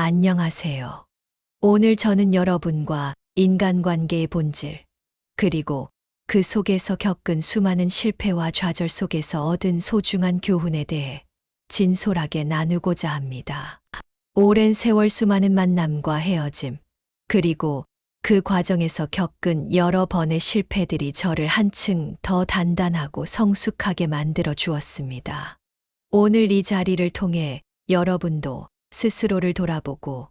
안녕하세요. 오늘 저는 여러분과 인간관계의 본질, 그리고 그 속에서 겪은 수많은 실패와 좌절 속에서 얻은 소중한 교훈에 대해 진솔하게 나누고자 합니다. 오랜 세월 수많은 만남과 헤어짐, 그리고 그 과정에서 겪은 여러 번의 실패들이 저를 한층 더 단단하고 성숙하게 만들어 주었습니다. 오늘 이 자리를 통해 여러분도 스스로를 돌아보고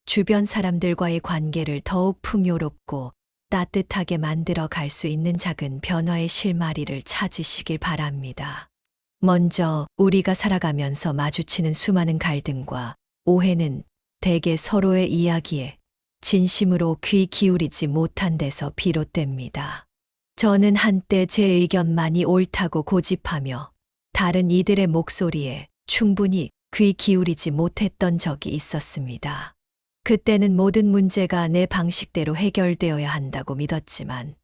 주변 사람들과의 관계를 더욱 풍요롭고 따뜻하게 만들어 갈 수 있는 작은 변화의 실마리를 찾으시길 바랍니다. 먼저 우리가 살아가면서 마주치는 수많은 갈등과 오해는 대개 서로의 이야기에 진심으로 귀 기울이지 못한 데서 비롯됩니다. 저는 한때 제 의견만이 옳다고 고집하며 다른 이들의 목소리에 충분히 귀 기울이지 못했던 적이 있었습니다. 그때는 모든 문제가 내 방식대로 해결되어야 한다고 믿었지만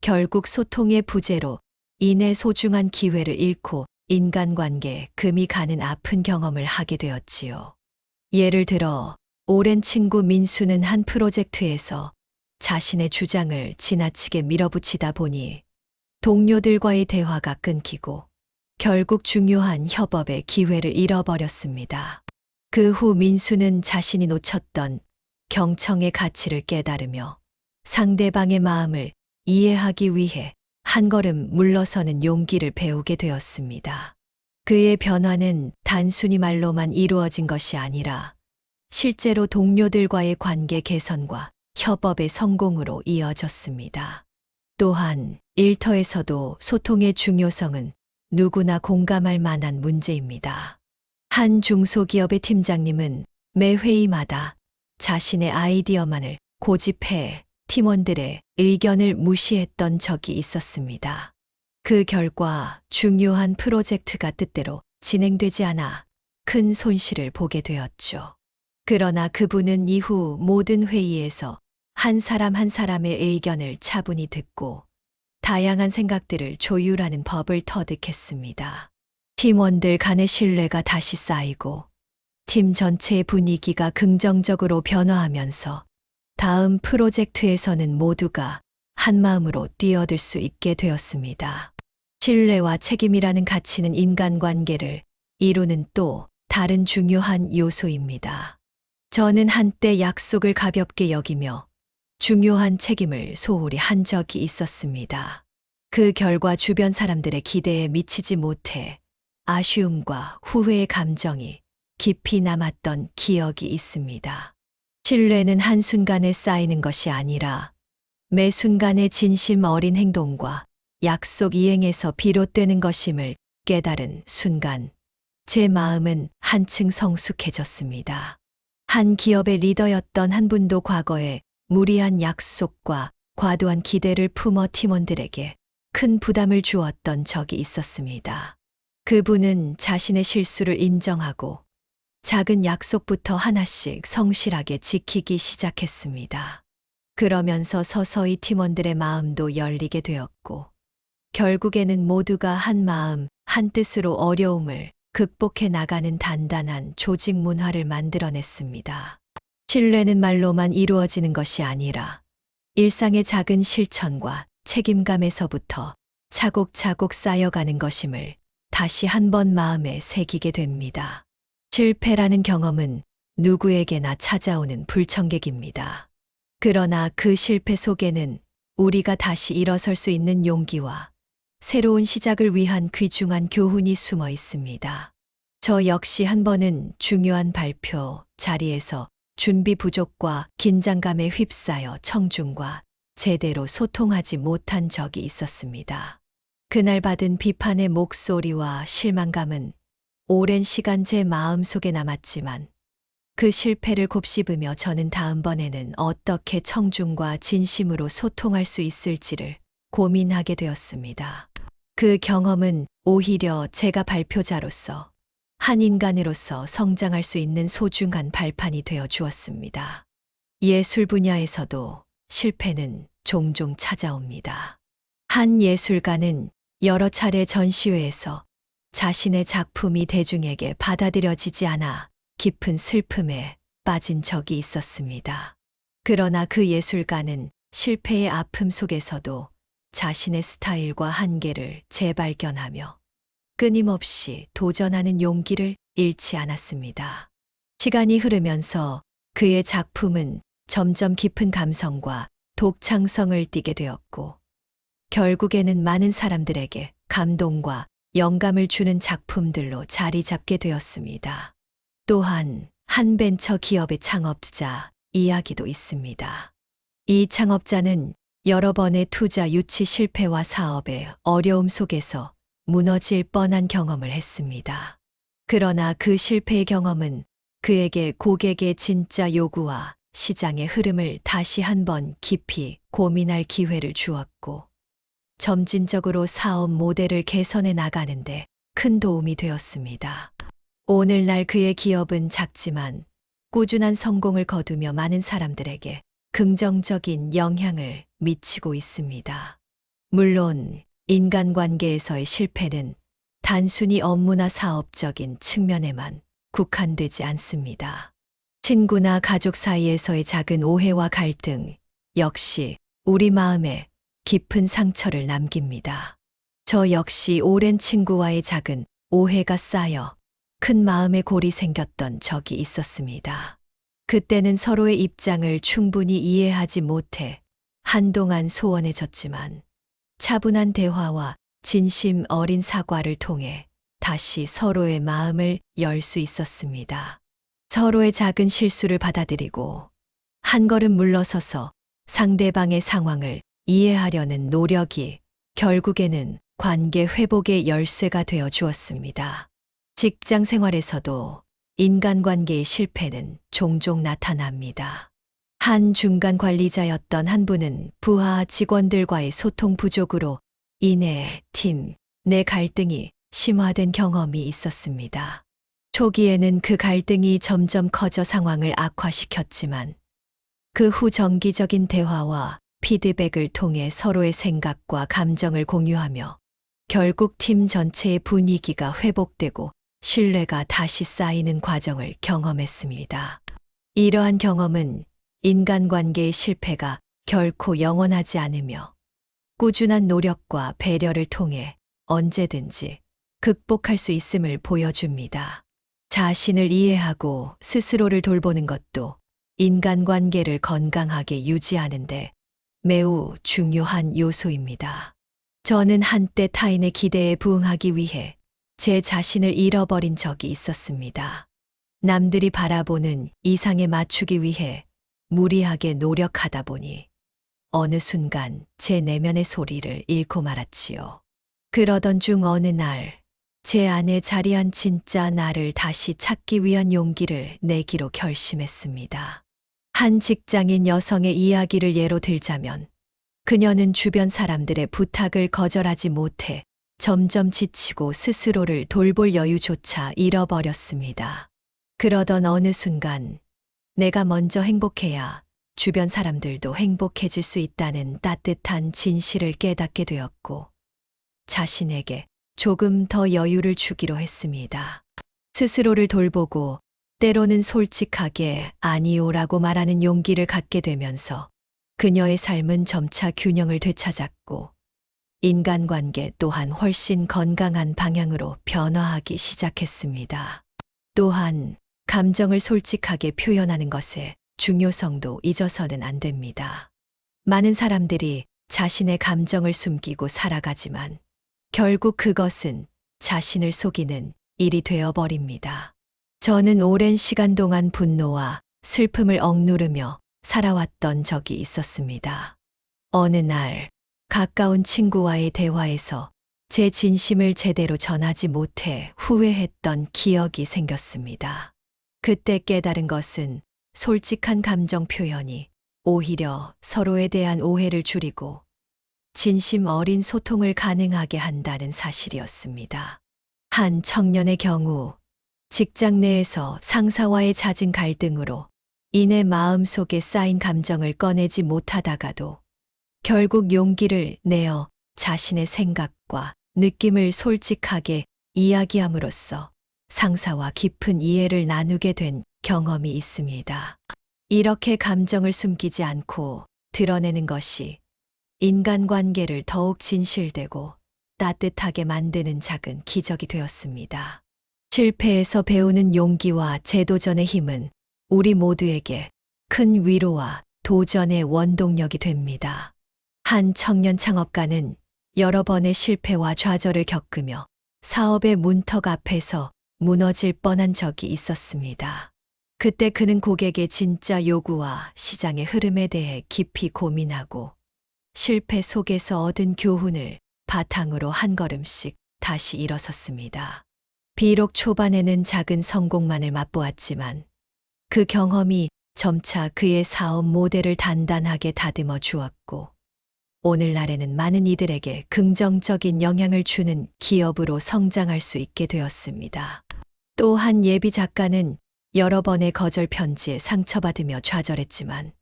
결국 소통의 부재로 인해 소중한 기회를 잃고 인간관계에 금이 가는 아픈 경험을 하게 되었지요. 예를 들어 오랜 친구 민수는 한 프로젝트에서 자신의 주장을 지나치게 밀어붙이다 보니 동료들과의 대화가 끊기고 결국 중요한 협업의 기회를 잃어버렸습니다. 그 후 민수는 자신이 놓쳤던 경청의 가치를 깨달으며 상대방의 마음을 이해하기 위해 한 걸음 물러서는 용기를 배우게 되었습니다. 그의 변화는 단순히 말로만 이루어진 것이 아니라 실제로 동료들과의 관계 개선과 협업의 성공으로 이어졌습니다. 또한 일터에서도 소통의 중요성은 누구나 공감할 만한 문제입니다. 한 중소기업의 팀장님은 매 회의마다 자신의 아이디어만을 고집해 팀원들의 의견을 무시했던 적이 있었습니다. 그 결과 중요한 프로젝트가 뜻대로 진행되지 않아 큰 손실을 보게 되었죠. 그러나 그분은 이후 모든 회의에서 한 사람 한 사람의 의견을 차분히 듣고 다양한 생각들을 조율하는 법을 터득했습니다. 팀원들 간의 신뢰가 다시 쌓이고 팀 전체의 분위기가 긍정적으로 변화하면서 다음 프로젝트에서는 모두가 한마음으로 뛰어들 수 있게 되었습니다. 신뢰와 책임이라는 가치는 인간관계를 이루는 또 다른 중요한 요소입니다. 저는 한때 약속을 가볍게 여기며 중요한 책임을 소홀히 한 적이 있었습니다. 그 결과 주변 사람들의 기대에 미치지 못해 아쉬움과 후회의 감정이 깊이 남았던 기억이 있습니다. 신뢰는 한순간에 쌓이는 것이 아니라 매 순간의 진심 어린 행동과 약속 이행에서 비롯되는 것임을 깨달은 순간 제 마음은 한층 성숙해졌습니다. 한 기업의 리더였던 한 분도 과거에 무리한 약속과 과도한 기대를 품어 팀원들에게 큰 부담을 주었던 적이 있었습니다. 그분은 자신의 실수를 인정하고 작은 약속부터 하나씩 성실하게 지키기 시작했습니다. 그러면서 서서히 팀원들의 마음도 열리게 되었고 결국에는 모두가 한 마음, 한 뜻으로 어려움을 극복해 나가는 단단한 조직 문화를 만들어냈습니다. 신뢰는 말로만 이루어지는 것이 아니라 일상의 작은 실천과 책임감에서부터 차곡차곡 쌓여가는 것임을 다시 한번 마음에 새기게 됩니다. 실패라는 경험은 누구에게나 찾아오는 불청객입니다. 그러나 그 실패 속에는 우리가 다시 일어설 수 있는 용기와 새로운 시작을 위한 귀중한 교훈이 숨어 있습니다. 저 역시 한 번은 중요한 발표 자리에서 준비 부족과 긴장감에 휩싸여 청중과 제대로 소통하지 못한 적이 있었습니다. 그날 받은 비판의 목소리와 실망감은 오랜 시간 제 마음속에 남았지만 그 실패를 곱씹으며 저는 다음번에는 어떻게 청중과 진심으로 소통할 수 있을지를 고민하게 되었습니다. 그 경험은 오히려 제가 발표자로서 한 인간으로서 성장할 수 있는 소중한 발판이 되어 주었습니다. 예술 분야에서도 실패는 종종 찾아옵니다. 한 예술가는 여러 차례 전시회에서 자신의 작품이 대중에게 받아들여지지 않아 깊은 슬픔에 빠진 적이 있었습니다. 그러나 그 예술가는 실패의 아픔 속에서도 자신의 스타일과 한계를 재발견하며 끊임없이 도전하는 용기를 잃지 않았습니다. 시간이 흐르면서 그의 작품은 점점 깊은 감성과 독창성을 띠게 되었고, 결국에는 많은 사람들에게 감동과 영감을 주는 작품들로 자리 잡게 되었습니다. 또한 한 벤처 기업의 창업자 이야기도 있습니다. 이 창업자는 여러 번의 투자 유치 실패와 사업의 어려움 속에서 무너질 뻔한 경험을 했습니다. 그러나 그 실패의 경험은 그에게 고객의 진짜 요구와 시장의 흐름을 다시 한번 깊이 고민할 기회를 주었고, 점진적으로 사업 모델을 개선해 나가는데 큰 도움이 되었습니다. 오늘날 그의 기업은 작지만 꾸준한 성공을 거두며 많은 사람들에게 긍정적인 영향을 미치고 있습니다. 물론 인간관계에서의 실패는 단순히 업무나 사업적인 측면에만 국한되지 않습니다. 친구나 가족 사이에서의 작은 오해와 갈등 역시 우리 마음에 깊은 상처를 남깁니다. 저 역시 오랜 친구와의 작은 오해가 쌓여 큰 마음의 골이 생겼던 적이 있었습니다. 그때는 서로의 입장을 충분히 이해하지 못해 한동안 소원해졌지만, 차분한 대화와 진심 어린 사과를 통해 다시 서로의 마음을 열 수 있었습니다. 서로의 작은 실수를 받아들이고 한 걸음 물러서서 상대방의 상황을 이해하려는 노력이 결국에는 관계 회복의 열쇠가 되어 주었습니다. 직장 생활에서도 인간관계의 실패는 종종 나타납니다. 한 중간 관리자였던 한 분은 부하 직원들과의 소통 부족으로 인해 팀 내 갈등이 심화된 경험이 있었습니다. 초기에는 그 갈등이 점점 커져 상황을 악화시켰지만, 그 후 정기적인 대화와 피드백을 통해 서로의 생각과 감정을 공유하며 결국 팀 전체의 분위기가 회복되고 신뢰가 다시 쌓이는 과정을 경험했습니다. 이러한 경험은 인간관계의 실패가 결코 영원하지 않으며 꾸준한 노력과 배려를 통해 언제든지 극복할 수 있음을 보여줍니다. 자신을 이해하고 스스로를 돌보는 것도 인간관계를 건강하게 유지하는데 매우 중요한 요소입니다. 저는 한때 타인의 기대에 부응하기 위해 제 자신을 잃어버린 적이 있었습니다. 남들이 바라보는 이상에 맞추기 위해 무리하게 노력하다 보니 어느 순간 제 내면의 소리를 잃고 말았지요. 그러던 중 어느 날 제 안에 자리한 진짜 나를 다시 찾기 위한 용기를 내기로 결심했습니다. 한 직장인 여성의 이야기를 예로 들자면, 그녀는 주변 사람들의 부탁을 거절하지 못해 점점 지치고 스스로를 돌볼 여유조차 잃어버렸습니다. 그러던 어느 순간 내가 먼저 행복해야 주변 사람들도 행복해질 수 있다는 따뜻한 진실을 깨닫게 되었고, 자신에게 조금 더 여유를 주기로 했습니다. 스스로를 돌보고 때로는 솔직하게 아니요라고 말하는 용기를 갖게 되면서 그녀의 삶은 점차 균형을 되찾았고, 인간관계 또한 훨씬 건강한 방향으로 변화하기 시작했습니다. 또한 감정을 솔직하게 표현하는 것의 중요성도 잊어서는 안 됩니다. 많은 사람들이 자신의 감정을 숨기고 살아가지만 결국 그것은 자신을 속이는 일이 되어버립니다. 저는 오랜 시간 동안 분노와 슬픔을 억누르며 살아왔던 적이 있었습니다. 어느 날 가까운 친구와의 대화에서 제 진심을 제대로 전하지 못해 후회했던 기억이 생겼습니다. 그때 깨달은 것은 솔직한 감정 표현이 오히려 서로에 대한 오해를 줄이고 진심 어린 소통을 가능하게 한다는 사실이었습니다. 한 청년의 경우 직장 내에서 상사와의 잦은 갈등으로 인해 마음속에 쌓인 감정을 꺼내지 못하다가도 결국 용기를 내어 자신의 생각과 느낌을 솔직하게 이야기함으로써 상사와 깊은 이해를 나누게 된 경험이 있습니다. 이렇게 감정을 숨기지 않고 드러내는 것이 인간관계를 더욱 진실되고 따뜻하게 만드는 작은 기적이 되었습니다. 실패에서 배우는 용기와 재도전의 힘은 우리 모두에게 큰 위로와 도전의 원동력이 됩니다. 한 청년 창업가는 여러 번의 실패와 좌절을 겪으며 사업의 문턱 앞에서 무너질 뻔한 적이 있었습니다. 그때 그는 고객의 진짜 요구와 시장의 흐름에 대해 깊이 고민하고 실패 속에서 얻은 교훈을 바탕으로 한 걸음씩 다시 일어섰습니다. 비록 초반에는 작은 성공만을 맛보았지만 그 경험이 점차 그의 사업 모델을 단단하게 다듬어 주었고 오늘날에는 많은 이들에게 긍정적인 영향을 주는 기업으로 성장할 수 있게 되었습니다. 또 한 예비 작가는 여러 번의 거절 편지에 상처받으며 좌절했지만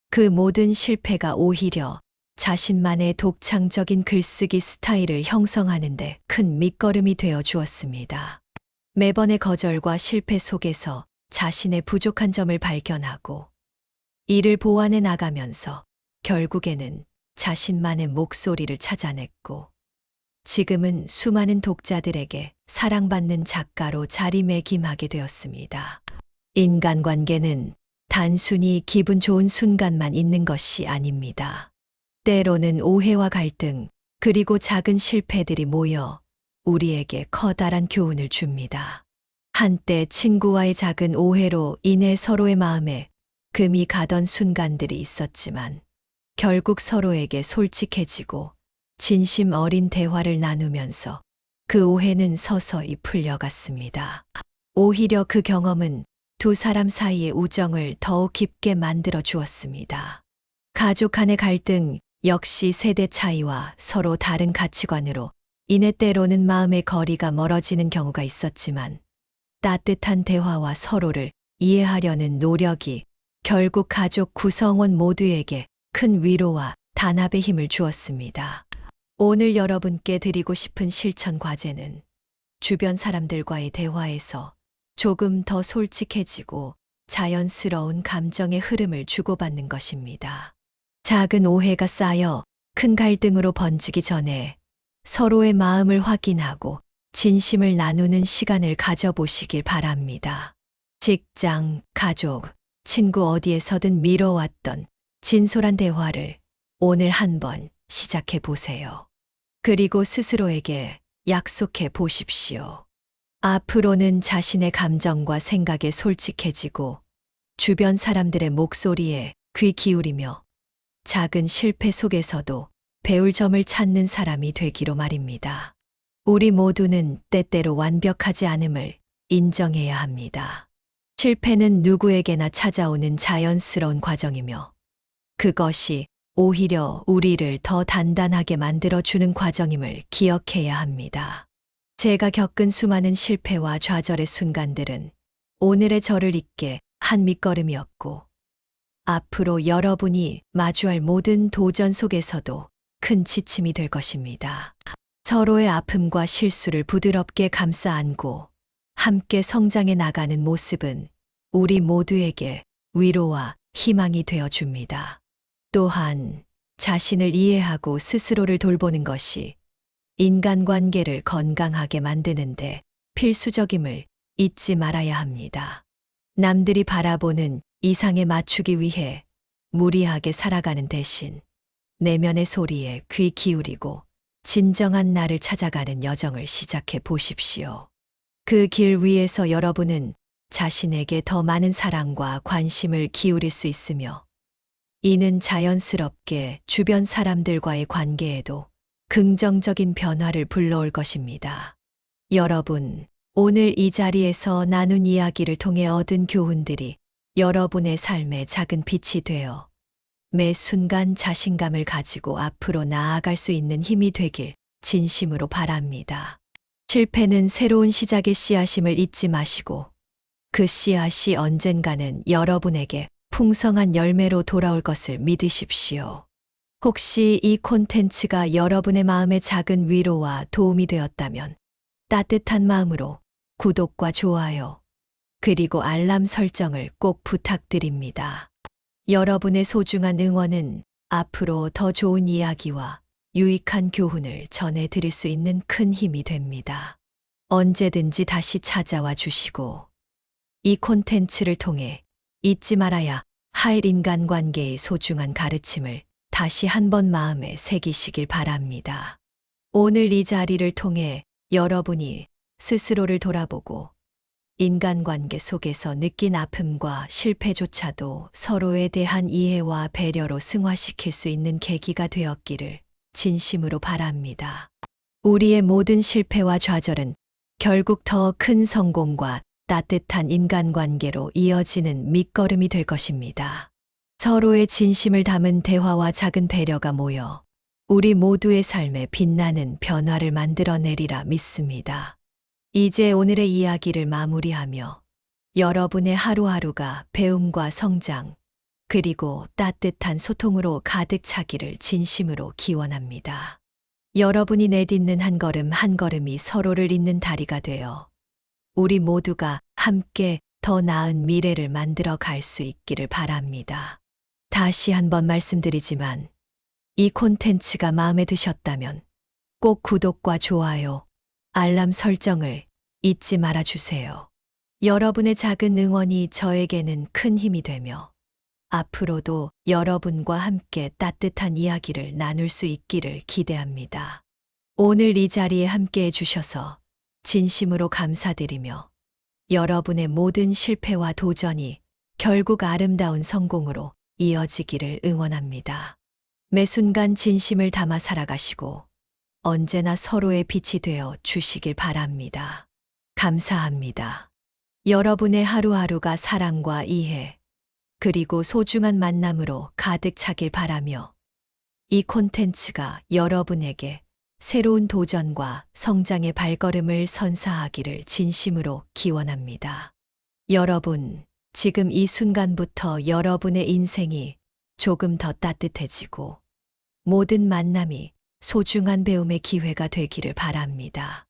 그 모든 실패가 오히려 자신만의 독창적인 글쓰기 스타일을 형성하는 데 큰 밑거름이 되어 주었습니다. 매번의 거절과 실패 속에서 자신의 부족한 점을 발견하고 이를 보완해 나가면서 결국에는 자신만의 목소리를 찾아냈고 지금은 수많은 독자들에게 사랑받는 작가로 자리매김하게 되었습니다. 인간관계는 단순히 기분 좋은 순간만 있는 것이 아닙니다. 때로는 오해와 갈등, 그리고 작은 실패들이 모여 우리에게 커다란 교훈을 줍니다. 한때 친구와의 작은 오해로 인해 서로의 마음에 금이 가던 순간들이 있었지만 결국 서로에게 솔직해지고 진심 어린 대화를 나누면서 그 오해는 서서히 풀려갔습니다. 오히려 그 경험은 두 사람 사이의 우정을 더욱 깊게 만들어 주었습니다. 가족 간의 갈등 역시 세대 차이와 서로 다른 가치관으로 인해 때로는 마음의 거리가 멀어지는 경우가 있었지만 따뜻한 대화와 서로를 이해하려는 노력이 결국 가족 구성원 모두에게 큰 위로와 단합의 힘을 주었습니다. 오늘 여러분께 드리고 싶은 실천 과제는 주변 사람들과의 대화에서 조금 더 솔직해지고 자연스러운 감정의 흐름을 주고받는 것입니다. 작은 오해가 쌓여 큰 갈등으로 번지기 전에 서로의 마음을 확인하고 진심을 나누는 시간을 가져보시길 바랍니다. 직장, 가족, 친구 어디에서든 미뤄왔던 진솔한 대화를 오늘 한번 시작해 보세요. 그리고 스스로에게 약속해 보십시오. 앞으로는 자신의 감정과 생각에 솔직해지고 주변 사람들의 목소리에 귀 기울이며 작은 실패 속에서도 배울 점을 찾는 사람이 되기로 말입니다. 우리 모두는 때때로 완벽하지 않음을 인정해야 합니다. 실패는 누구에게나 찾아오는 자연스러운 과정이며 그것이 오히려 우리를 더 단단하게 만들어주는 과정임을 기억해야 합니다. 제가 겪은 수많은 실패와 좌절의 순간들은 오늘의 저를 잇게 한 밑거름이었고 앞으로 여러분이 마주할 모든 도전 속에서도 큰 지침이 될 것입니다. 서로의 아픔과 실수를 부드럽게 감싸 안고 함께 성장해 나가는 모습은 우리 모두에게 위로와 희망이 되어 줍니다. 또한 자신을 이해하고 스스로를 돌보는 것이 인간관계를 건강하게 만드는데 필수적임을 잊지 말아야 합니다. 남들이 바라보는 이상에 맞추기 위해 무리하게 살아가는 대신 내면의 소리에 귀 기울이고 진정한 나를 찾아가는 여정을 시작해 보십시오. 그 길 위에서 여러분은 자신에게 더 많은 사랑과 관심을 기울일 수 있으며 이는 자연스럽게 주변 사람들과의 관계에도 긍정적인 변화를 불러올 것입니다. 여러분, 오늘 이 자리에서 나눈 이야기를 통해 얻은 교훈들이 여러분의 삶의 작은 빛이 되어 매 순간 자신감을 가지고 앞으로 나아갈 수 있는 힘이 되길 진심으로 바랍니다. 실패는 새로운 시작의 씨앗임을 잊지 마시고 그 씨앗이 언젠가는 여러분에게 풍성한 열매로 돌아올 것을 믿으십시오. 혹시 이 콘텐츠가 여러분의 마음에 작은 위로와 도움이 되었다면 따뜻한 마음으로 구독과 좋아요, 그리고 알람 설정을 꼭 부탁드립니다. 여러분의 소중한 응원은 앞으로 더 좋은 이야기와 유익한 교훈을 전해드릴 수 있는 큰 힘이 됩니다. 언제든지 다시 찾아와 주시고 이 콘텐츠를 통해 잊지 말아야 할 인간관계의 소중한 가르침을 다시 한번 마음에 새기시길 바랍니다. 오늘 이 자리를 통해 여러분이 스스로를 돌아보고 인간관계 속에서 느낀 아픔과 실패조차도 서로에 대한 이해와 배려로 승화시킬 수 있는 계기가 되었기를 진심으로 바랍니다. 우리의 모든 실패와 좌절은 결국 더 큰 성공과 따뜻한 인간관계로 이어지는 밑거름이 될 것입니다. 서로의 진심을 담은 대화와 작은 배려가 모여 우리 모두의 삶에 빛나는 변화를 만들어내리라 믿습니다. 이제 오늘의 이야기를 마무리하며 여러분의 하루하루가 배움과 성장, 그리고 따뜻한 소통으로 가득 차기를 진심으로 기원합니다. 여러분이 내딛는 한 걸음 한 걸음이 서로를 잇는 다리가 되어 우리 모두가 함께 더 나은 미래를 만들어 갈 수 있기를 바랍니다. 다시 한번 말씀드리지만 이 콘텐츠가 마음에 드셨다면 꼭 구독과 좋아요, 알람 설정을 잊지 말아 주세요. 여러분의 작은 응원이 저에게는 큰 힘이 되며 앞으로도 여러분과 함께 따뜻한 이야기를 나눌 수 있기를 기대합니다. 오늘 이 자리에 함께 해주셔서 진심으로 감사드리며 여러분의 모든 실패와 도전이 결국 아름다운 성공으로 이어지기를 응원합니다. 매 순간 진심을 담아 살아가시고 언제나 서로의 빛이 되어 주시길 바랍니다. 감사합니다. 여러분의 하루하루가 사랑과 이해, 그리고 소중한 만남으로 가득 차길 바라며 이 콘텐츠가 여러분에게 새로운 도전과 성장의 발걸음을 선사하기를 진심으로 기원합니다. 여러분, 지금 이 순간부터 여러분의 인생이 조금 더 따뜻해지고 모든 만남이 소중한 배움의 기회가 되기를 바랍니다.